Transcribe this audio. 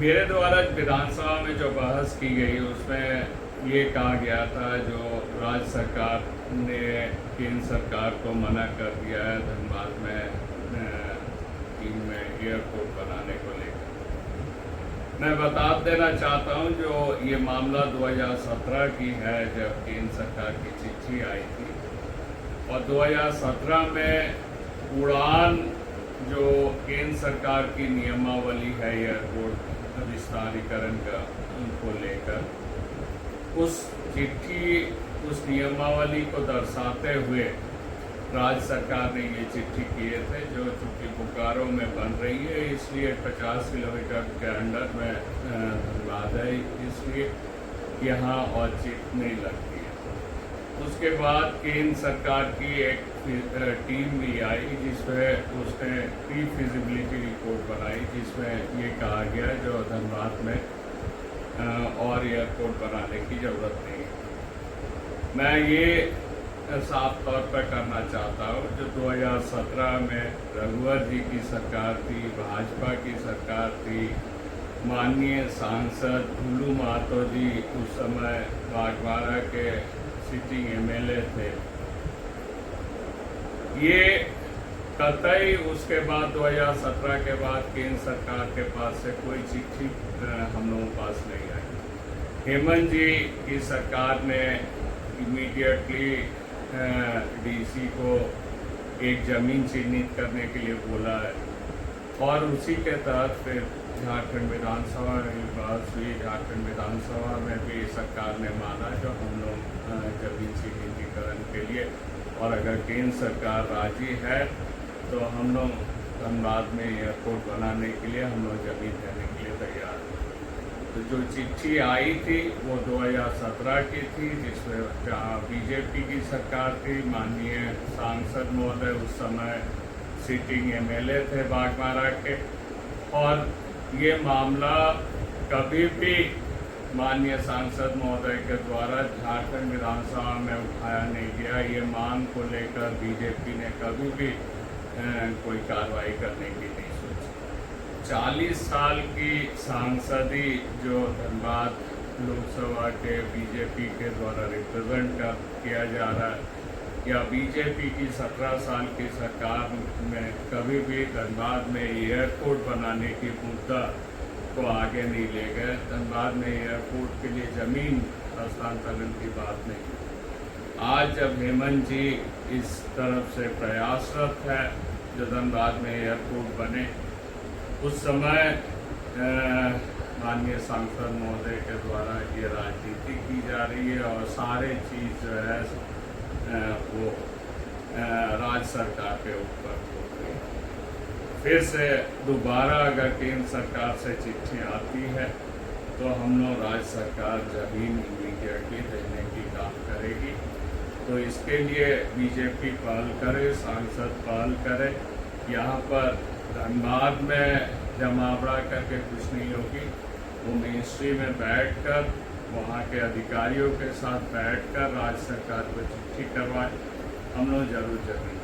मेरे द्वारा विधानसभा में जो बहस की गई उसमें ये कहा गया था जो राज्य सरकार ने केंद्र सरकार को मना कर दिया है धनबाद में टीम में एयरपोर्ट बनाने को लेकर। मैं बता देना चाहता हूँ जो ये मामला 2017 की है जब केंद्र सरकार की चिट्ठी आई थी और 2017 में उड़ान जो केंद्र सरकार की नियमावली है एयरपोर्ट विस्तारीकरण का उनको लेकर उस चिट्ठी उस नियमावली को दर्शाते हुए राज्य सरकार ने ये चिट्ठी किए थे जो चूँकि बोकारो में बन रही है इसलिए 50 किलोमीटर के अंडर में धनबाद है इसलिए यहाँ औचित्य नहीं लगती है। उसके बाद केंद्र सरकार की एक टीम भी आई जिसमें उसने प्री फिजिबिलिटी रिपोर्ट बनाई जिसमें ये कहा गया जो धनबाद में और एयरपोर्ट बनाने की ज़रूरत नहीं है। मैं ये साफ तौर पर करना चाहता हूँ जो 2017 में रघुवर जी की सरकार थी, भाजपा की सरकार थी, माननीय सांसद भुल्लू महतो जी उस समय बागबाड़ा के सिटिंग एमएलए थे। ये कतई उसके बाद 2017 के बाद केंद्र सरकार के पास से कोई चिट्ठी हम लोगों के पास नहीं आई। हेमंत जी की सरकार ने इमीडिएटली डीसी को एक ज़मीन चिन्हित करने के लिए बोला है और उसी के तहत फिर झारखंड विधानसभा में बहस हुई। झारखंड विधानसभा में भी सरकार ने माना जो हम लोग जमीन चिन्हितीकरण के लिए और अगर केंद्र सरकार राजी है तो हम लोग धनबाद में एयरपोर्ट बनाने के लिए हम लोग जमीन देने के लिए तैयार हैं। तो जो चिट्ठी आई थी वो 2017 की थी जिसमें जहाँ बीजेपी की सरकार थी, माननीय सांसद महोदय उस समय सिटिंग एमएलए थे बागबाड़ा के और ये मामला कभी भी माननीय सांसद महोदय के द्वारा झारखंड विधानसभा में उठाया नहीं गया। ये मांग को लेकर बीजेपी ने कभी भी कोई कार्रवाई करने की नहीं सोची। 40 साल की सांसदी जो धनबाद लोकसभा के बीजेपी के द्वारा रिप्रेजेंट किया जा रहा है या बीजेपी की 17 साल की सरकार में कभी भी धनबाद में एयरपोर्ट बनाने की मुद्दा को आगे नहीं ले गए। धनबाद में एयरपोर्ट के लिए ज़मीन हस्तांतरण की बात नहीं। आज जब हेमंत जी इस तरफ से प्रयासरत है जो धनबाद में एयरपोर्ट बने उस समय माननीय सांसद महोदय के द्वारा ये राजनीति की जा रही है और सारे चीज़ जो है वो राज्य सरकार के ऊपर हो गई। फिर से दोबारा अगर केंद्र सरकार से चिट्ठी आती है तो हम लोग राज्य सरकार जमीन इमीडिएटली देने की काम करेगी। तो इसके लिए बीजेपी पहल करे, सांसद पहल करे। यहाँ पर धनबाद में जमावड़ा करके कुछ नहीं होगी। वो मिनिस्ट्री में बैठकर वहाँ के अधिकारियों के साथ बैठकर राज्य सरकार को चिट्ठी करवाए। हम लोग जरूर जमीन